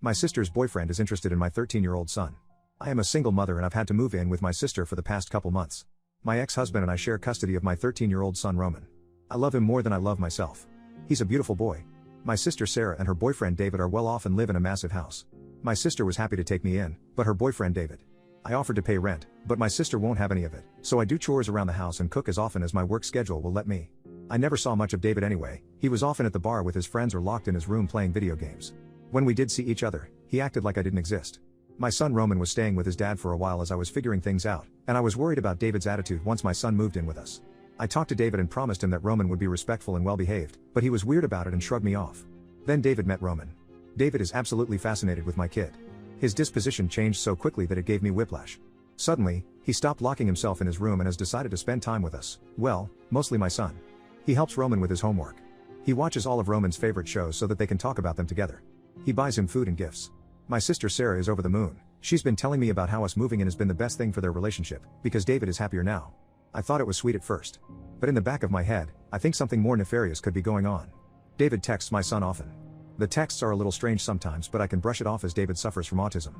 My sister's boyfriend is interested in my 13-year-old son. I am a single mother and I've had to move in with my sister for the past couple months. My ex-husband and I share custody of my 13-year-old son Roman. I love him more than I love myself. He's a beautiful boy. My sister Sarah and her boyfriend David are well off and live in a massive house. My sister was happy to take me in, but her boyfriend David. I offered to pay rent, but my sister won't have any of it, so I do chores around the house and cook as often as my work schedule will let me. I never saw much of David anyway. He was often at the bar with his friends or locked in his room playing video games. When we did see each other, he acted like I didn't exist. My son Roman was staying with his dad for a while as I was figuring things out, and I was worried about David's attitude once my son moved in with us. I talked to David and promised him that Roman would be respectful and well-behaved, but he was weird about it and shrugged me off. Then David met Roman. David is absolutely fascinated with my kid. His disposition changed so quickly that it gave me whiplash. Suddenly, he stopped locking himself in his room and has decided to spend time with us, well, mostly my son. He helps Roman with his homework. He watches all of Roman's favorite shows so that they can talk about them together. He buys him food and gifts. My sister Sarah is over the moon. She's been telling me about how us moving in has been the best thing for their relationship, because David is happier now. I thought it was sweet at first. But in the back of my head, I think something more nefarious could be going on. David texts my son often. The texts are a little strange sometimes, but I can brush it off as David suffers from autism.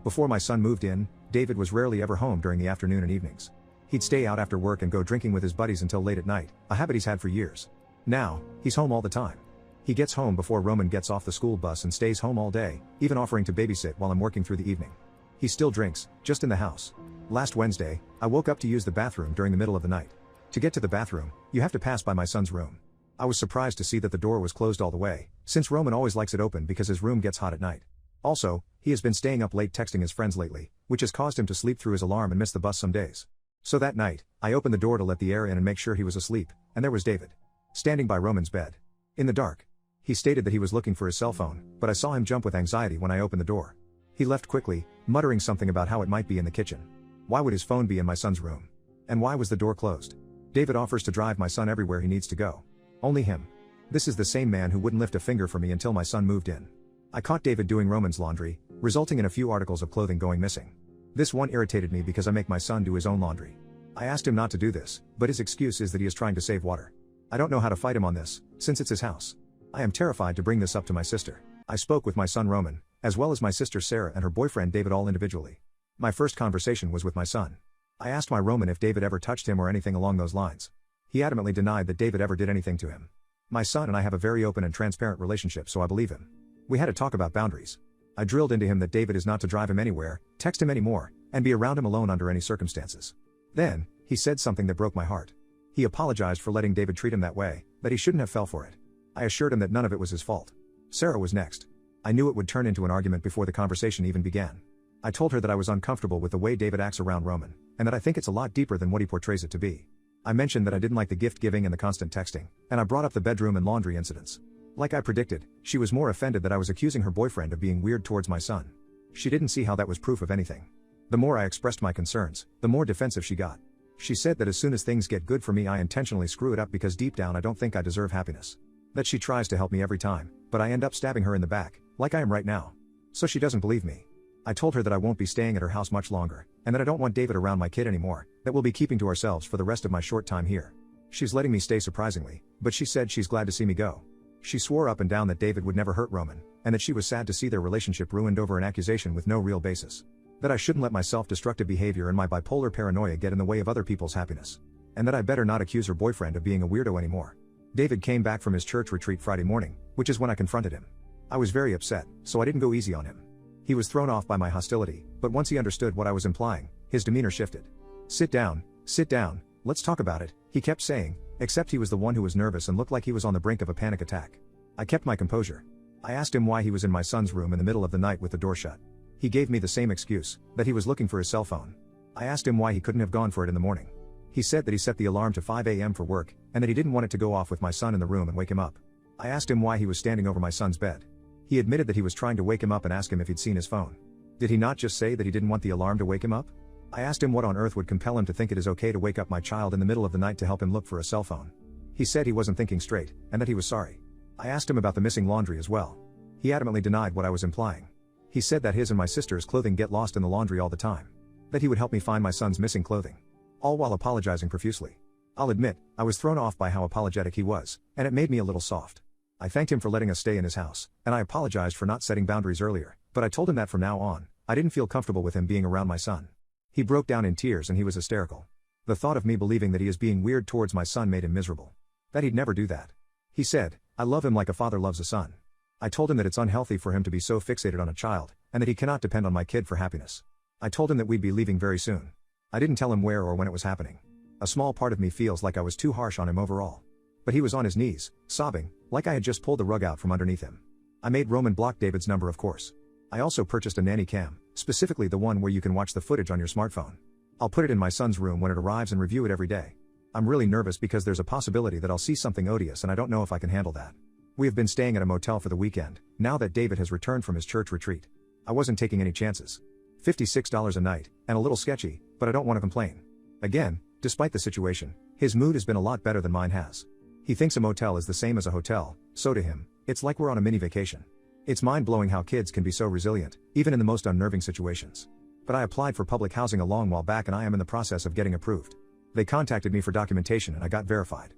Before my son moved in, David was rarely ever home during the afternoon and evenings. He'd stay out after work and go drinking with his buddies until late at night, a habit he's had for years. Now, he's home all the time. He gets home before Roman gets off the school bus and stays home all day, even offering to babysit while I'm working through the evening. He still drinks, just in the house. Last Wednesday, I woke up to use the bathroom during the middle of the night. To get to the bathroom, you have to pass by my son's room. I was surprised to see that the door was closed all the way, since Roman always likes it open because his room gets hot at night. Also, he has been staying up late texting his friends lately, which has caused him to sleep through his alarm and miss the bus some days. So that night, I opened the door to let the air in and make sure he was asleep, and there was David. Standing by Roman's bed. In the dark. He stated that he was looking for his cell phone, but I saw him jump with anxiety when I opened the door. He left quickly, muttering something about how it might be in the kitchen. Why would his phone be in my son's room? And why was the door closed? David offers to drive my son everywhere he needs to go. Only him. This is the same man who wouldn't lift a finger for me until my son moved in. I caught David doing Roman's laundry, resulting in a few articles of clothing going missing. This one irritated me because I make my son do his own laundry. I asked him not to do this, but his excuse is that he is trying to save water. I don't know how to fight him on this, since it's his house. I am terrified to bring this up to my sister. I spoke with my son Roman, as well as my sister Sarah and her boyfriend David all individually. My first conversation was with my son. I asked my Roman if David ever touched him or anything along those lines. He adamantly denied that David ever did anything to him. My son and I have a very open and transparent relationship, so I believe him. We had to talk about boundaries. I drilled into him that David is not to drive him anywhere, text him anymore, and be around him alone under any circumstances. Then, he said something that broke my heart. He apologized for letting David treat him that way, that he shouldn't have fell for it. I assured him that none of it was his fault. Sarah was next. I knew it would turn into an argument before the conversation even began. I told her that I was uncomfortable with the way David acts around Roman, and that I think it's a lot deeper than what he portrays it to be. I mentioned that I didn't like the gift giving and the constant texting, and I brought up the bedroom and laundry incidents. Like I predicted, she was more offended that I was accusing her boyfriend of being weird towards my son. She didn't see how that was proof of anything. The more I expressed my concerns, the more defensive she got. She said that as soon as things get good for me I intentionally screw it up because deep down I don't think I deserve happiness. That she tries to help me every time, but I end up stabbing her in the back, like I am right now. So she doesn't believe me. I told her that I won't be staying at her house much longer, and that I don't want David around my kid anymore, that we'll be keeping to ourselves for the rest of my short time here. She's letting me stay surprisingly, but she said she's glad to see me go. She swore up and down that David would never hurt Roman, and that she was sad to see their relationship ruined over an accusation with no real basis. That I shouldn't let my self-destructive behavior and my bipolar paranoia get in the way of other people's happiness. And that I better not accuse her boyfriend of being a weirdo anymore. David came back from his church retreat Friday morning, which is when I confronted him. I was very upset, so I didn't go easy on him. He was thrown off by my hostility, but once he understood what I was implying, his demeanor shifted. Sit down, let's talk about it, he kept saying, except he was the one who was nervous and looked like he was on the brink of a panic attack. I kept my composure. I asked him why he was in my son's room in the middle of the night with the door shut. He gave me the same excuse, that he was looking for his cell phone. I asked him why he couldn't have gone for it in the morning. He said that he set the alarm to 5 a.m. for work, and that he didn't want it to go off with my son in the room and wake him up. I asked him why he was standing over my son's bed. He admitted that he was trying to wake him up and ask him if he'd seen his phone. Did he not just say that he didn't want the alarm to wake him up? I asked him what on earth would compel him to think it is okay to wake up my child in the middle of the night to help him look for a cell phone. He said he wasn't thinking straight, and that he was sorry. I asked him about the missing laundry as well. He adamantly denied what I was implying. He said that his and my sister's clothing get lost in the laundry all the time. That he would help me find my son's missing clothing. All while apologizing profusely. I'll admit, I was thrown off by how apologetic he was, and it made me a little soft. I thanked him for letting us stay in his house, and I apologized for not setting boundaries earlier, But I told him that from now on, I didn't feel comfortable with him being around my son. He broke down in tears and he was hysterical. The thought of me believing that he is being weird towards my son made him miserable. That he'd never do that. He said, "I love him like a father loves a son." I told him that it's unhealthy for him to be so fixated on a child, and that he cannot depend on my kid for happiness. I told him that we'd be leaving very soon. I didn't tell him where or when it was happening. A small part of me feels like I was too harsh on him overall. But he was on his knees, sobbing, like I had just pulled the rug out from underneath him. I made Roman block David's number, of course. I also purchased a nanny cam, specifically the one where you can watch the footage on your smartphone. I'll put it in my son's room when it arrives and review it every day. I'm really nervous because there's a possibility that I'll see something odious and I don't know if I can handle that. We have been staying at a motel for the weekend, now that David has returned from his church retreat. I wasn't taking any chances. $56 a night, and a little sketchy, but I don't want to complain. Again, despite the situation, his mood has been a lot better than mine has. He thinks a motel is the same as a hotel, so to him, it's like we're on a mini vacation. It's mind-blowing how kids can be so resilient, even in the most unnerving situations. But I applied for public housing a long while back and I am in the process of getting approved. They contacted me for documentation and I got verified.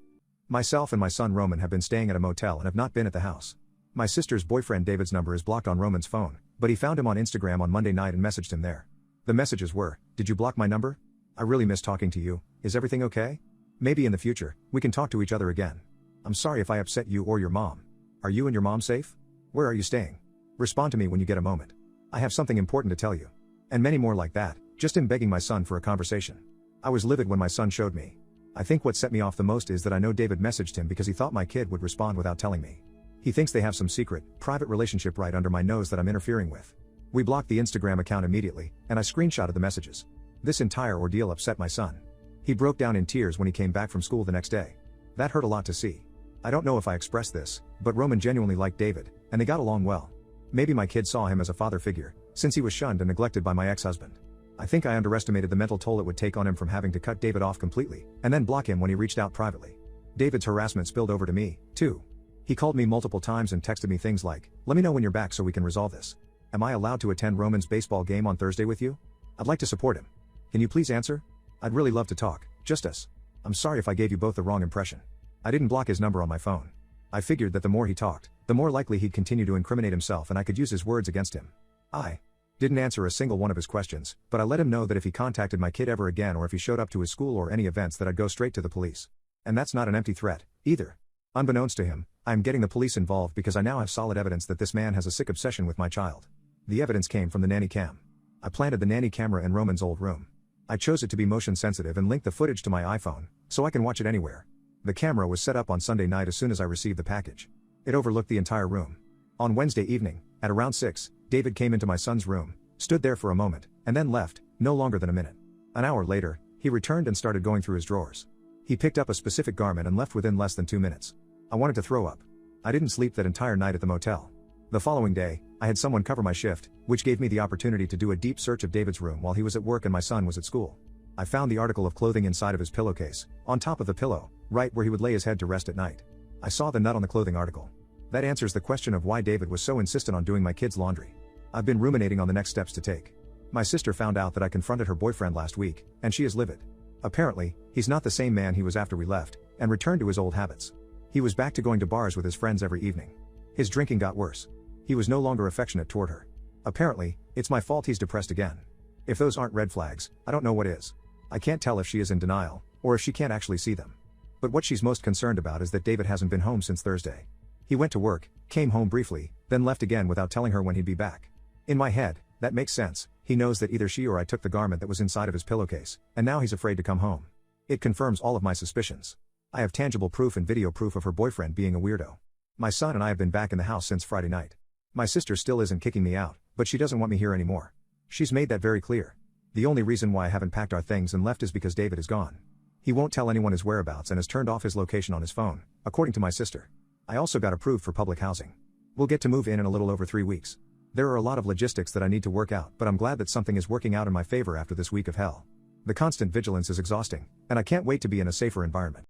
Myself and my son Roman have been staying at a motel and have not been at the house. My sister's boyfriend David's number is blocked on Roman's phone, but he found him on Instagram on Monday night and messaged him there. The messages were, "Did you block my number? I really miss talking to you, is everything okay? Maybe in the future, we can talk to each other again. I'm sorry if I upset you or your mom. Are you and your mom safe? Where are you staying? Respond to me when you get a moment. I have something important to tell you." And many more like that, just him begging my son for a conversation. I was livid when my son showed me. I think what set me off the most is that I know David messaged him because he thought my kid would respond without telling me. He thinks they have some secret, private relationship right under my nose that I'm interfering with. We blocked the Instagram account immediately, and I screenshotted the messages. This entire ordeal upset my son. He broke down in tears when he came back from school the next day. That hurt a lot to see. I don't know if I expressed this, but Roman genuinely liked David, and they got along well. Maybe my kid saw him as a father figure, since he was shunned and neglected by my ex-husband. I think I underestimated the mental toll it would take on him from having to cut David off completely, and then block him when he reached out privately. David's harassment spilled over to me, too. He called me multiple times and texted me things like, "Let me know when you're back so we can resolve this. Am I allowed to attend Roman's baseball game on Thursday with you? I'd like to support him. Can you please answer? I'd really love to talk, just us. I'm sorry if I gave you both the wrong impression." I didn't block his number on my phone. I figured that the more he talked, the more likely he'd continue to incriminate himself and I could use his words against him. I didn't answer a single one of his questions, but I let him know that if he contacted my kid ever again or if he showed up to his school or any events that I'd go straight to the police. And that's not an empty threat, either. Unbeknownst to him, I am getting the police involved because I now have solid evidence that this man has a sick obsession with my child. The evidence came from the nanny cam. I planted the nanny camera in Roman's old room. I chose it to be motion sensitive and linked the footage to my iPhone, so I can watch it anywhere. The camera was set up on Sunday night as soon as I received the package. It overlooked the entire room. On Wednesday evening, at around 6, David came into my son's room, stood there for a moment, and then left, no longer than a minute. An hour later, he returned and started going through his drawers. He picked up a specific garment and left within less than 2 minutes. I wanted to throw up. I didn't sleep that entire night at the motel. The following day, I had someone cover my shift, which gave me the opportunity to do a deep search of David's room while he was at work and my son was at school. I found the article of clothing inside of his pillowcase, on top of the pillow, right where he would lay his head to rest at night. I saw the nut on the clothing article. That answers the question of why David was so insistent on doing my kid's laundry. I've been ruminating on the next steps to take. My sister found out that I confronted her boyfriend last week, and she is livid. Apparently, he's not the same man he was after we left, and returned to his old habits. He was back to going to bars with his friends every evening. His drinking got worse. He was no longer affectionate toward her. Apparently, it's my fault he's depressed again. If those aren't red flags, I don't know what is. I can't tell if she is in denial, or if she can't actually see them. But what she's most concerned about is that David hasn't been home since Thursday. He went to work, came home briefly, then left again without telling her when he'd be back. In my head, that makes sense. He knows that either she or I took the garment that was inside of his pillowcase, and now he's afraid to come home. It confirms all of my suspicions. I have tangible proof and video proof of her boyfriend being a weirdo. My son and I have been back in the house since Friday night. My sister still isn't kicking me out, but she doesn't want me here anymore. She's made that very clear. The only reason why I haven't packed our things and left is because David is gone. He won't tell anyone his whereabouts and has turned off his location on his phone, according to my sister. I also got approved for public housing. We'll get to move in a little over 3 weeks. There are a lot of logistics that I need to work out, but I'm glad that something is working out in my favor after this week of hell. The constant vigilance is exhausting, and I can't wait to be in a safer environment.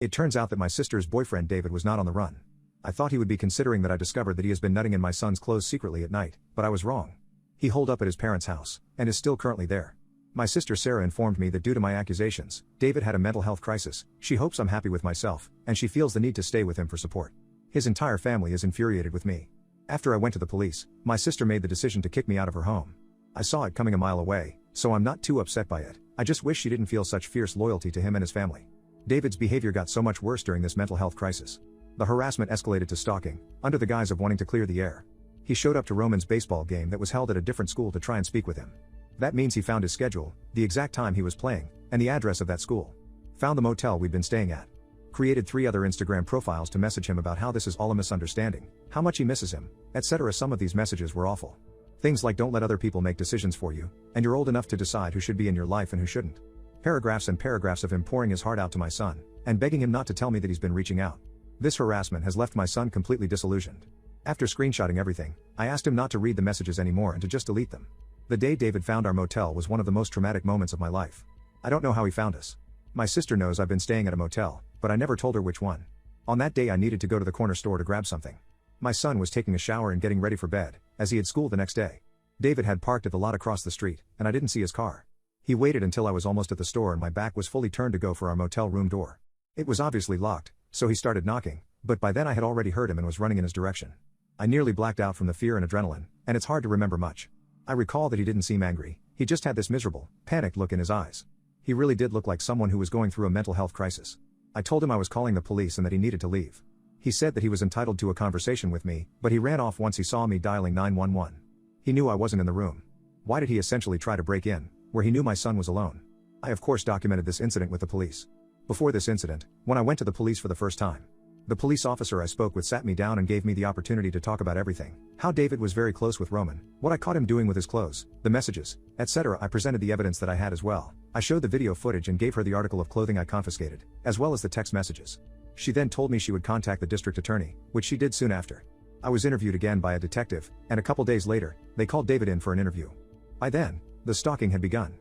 It turns out that my sister's boyfriend David was not on the run. I thought he would be, considering that I discovered that he has been nutting in my son's clothes secretly at night, but I was wrong. He holed up at his parents' house, and is still currently there. My sister Sarah informed me that due to my accusations, David had a mental health crisis. She hopes I'm happy with myself, and she feels the need to stay with him for support. His entire family is infuriated with me. After I went to the police, my sister made the decision to kick me out of her home. I saw it coming a mile away, so I'm not too upset by it. I just wish she didn't feel such fierce loyalty to him and his family. David's behavior got so much worse during this mental health crisis. The harassment escalated to stalking, under the guise of wanting to clear the air. He showed up to Roman's baseball game that was held at a different school to try and speak with him. That means he found his schedule, the exact time he was playing, and the address of that school. Found the motel we'd been staying at. Created 3 other Instagram profiles to message him about how this is all a misunderstanding, how much he misses him, etc. Some of these messages were awful. Things like don't let other people make decisions for you, and you're old enough to decide who should be in your life and who shouldn't. Paragraphs and paragraphs of him pouring his heart out to my son, and begging him not to tell me that he's been reaching out. This harassment has left my son completely disillusioned. After screenshotting everything, I asked him not to read the messages anymore and to just delete them. The day David found our motel was one of the most traumatic moments of my life. I don't know how he found us. My sister knows I've been staying at a motel, but I never told her which one. On that day I needed to go to the corner store to grab something. My son was taking a shower and getting ready for bed, as he had school the next day. David had parked at the lot across the street, and I didn't see his car. He waited until I was almost at the store and my back was fully turned to go for our motel room door. It was obviously locked, so he started knocking, but by then I had already heard him and was running in his direction. I nearly blacked out from the fear and adrenaline, and it's hard to remember much. I recall that he didn't seem angry, he just had this miserable, panicked look in his eyes. He really did look like someone who was going through a mental health crisis. I told him I was calling the police and that he needed to leave. He said that he was entitled to a conversation with me, but he ran off once he saw me dialing 911. He knew I wasn't in the room. Why did he essentially try to break in, where he knew my son was alone? I of course documented this incident with the police. Before this incident, when I went to the police for the first time, the police officer I spoke with sat me down and gave me the opportunity to talk about everything. How David was very close with Roman, what I caught him doing with his clothes, the messages, etc. I presented the evidence that I had as well. I showed the video footage and gave her the article of clothing I confiscated, as well as the text messages. She then told me she would contact the district attorney, which she did soon after. I was interviewed again by a detective, and a couple days later, they called David in for an interview. By then, the stalking had begun.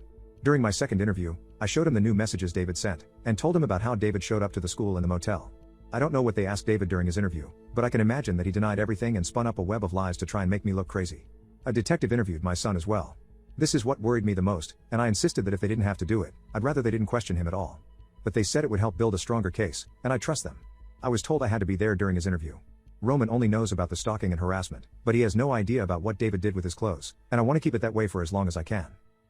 During my second interview, I showed him the new messages David sent, and told him about how David showed up to the school and the motel. I don't know what they asked David during his interview, but I can imagine that he denied everything and spun up a web of lies to try and make me look crazy. A detective interviewed my son as well. This is what worried me the most, and I insisted that if they didn't have to do it, I'd rather they didn't question him at all. But they said it would help build a stronger case, and I trust them. I was told I had to be there during his interview. Roman only knows about the stalking and harassment, but he has no idea about what David did with his clothes, and I want to keep it that way for as long as I can.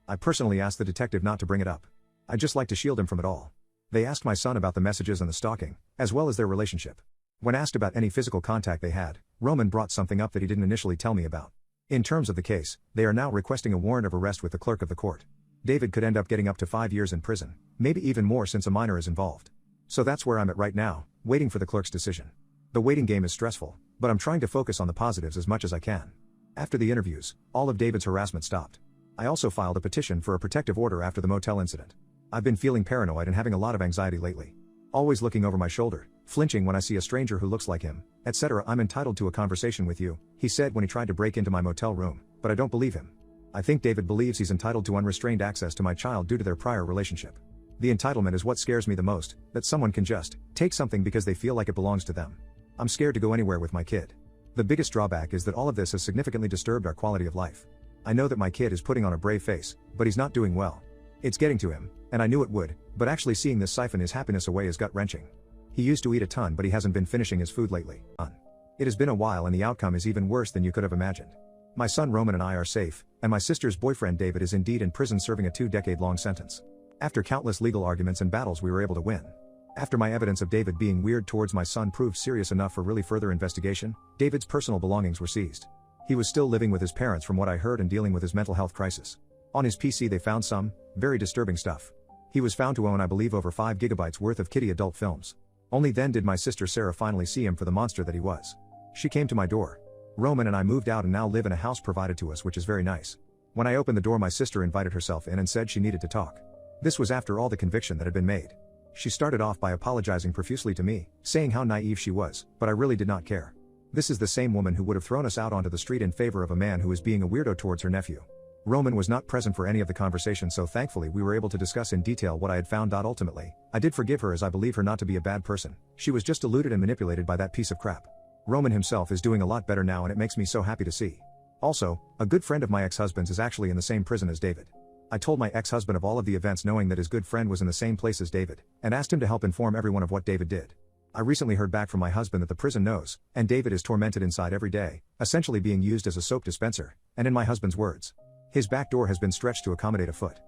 I personally asked the detective not to bring it up. I'd just like to shield him from it all. They asked my son about the messages and the stalking, as well as their relationship. When asked about any physical contact they had, Roman brought something up that he didn't initially tell me about. In terms of the case, they are now requesting a warrant of arrest with the clerk of the court. David could end up getting up to 5 years in prison, maybe even more since a minor is involved. So that's where I'm at right now, waiting for the clerk's decision. The waiting game is stressful, but I'm trying to focus on the positives as much as I can. After the interviews, all of David's harassment stopped. I also filed a petition for a protective order after the motel incident. I've been feeling paranoid and having a lot of anxiety lately. Always looking over my shoulder, flinching when I see a stranger who looks like him, etc. I'm entitled to a conversation with you, he said when he tried to break into my motel room, but I don't believe him. I think David believes he's entitled to unrestrained access to my child due to their prior relationship. The entitlement is what scares me the most, that someone can just take something because they feel like it belongs to them. I'm scared to go anywhere with my kid. The biggest drawback is that all of this has significantly disturbed our quality of life. I know that my kid is putting on a brave face, but he's not doing well. It's getting to him, and I knew it would, but actually seeing this siphon his happiness away is gut-wrenching. He used to eat a ton, but he hasn't been finishing his food lately. It has been a while and the outcome is even worse than you could have imagined. My son Roman and I are safe, and my sister's boyfriend David is indeed in prison serving a 2-decade-long sentence. After countless legal arguments and battles we were able to win. After my evidence of David being weird towards my son proved serious enough for really further investigation, David's personal belongings were seized. He was still living with his parents from what I heard and dealing with his mental health crisis. On his PC they found some, very disturbing stuff. He was found to own I believe over 5 gigabytes worth of kiddie adult films. Only then did my sister Sarah finally see him for the monster that he was. She came to my door. Roman and I moved out and now live in a house provided to us, which is very nice. When I opened the door my sister invited herself in and said she needed to talk. This was after all the conviction that had been made. She started off by apologizing profusely to me, saying how naive she was, but I really did not care. This is the same woman who would have thrown us out onto the street in favor of a man who was being a weirdo towards her nephew. Roman was not present for any of the conversation, so thankfully we were able to discuss in detail what I had found. Ultimately, I did forgive her as I believe her not to be a bad person. She was just deluded and manipulated by that piece of crap. Roman himself is doing a lot better now and it makes me so happy to see. Also, a good friend of my ex-husband's is actually in the same prison as David. I told my ex-husband of all of the events knowing that his good friend was in the same place as David, and asked him to help inform everyone of what David did. I recently heard back from my husband that the prison knows, and David is tormented inside every day, essentially being used as a soap dispenser, and in my husband's words, his back door has been stretched to accommodate a foot.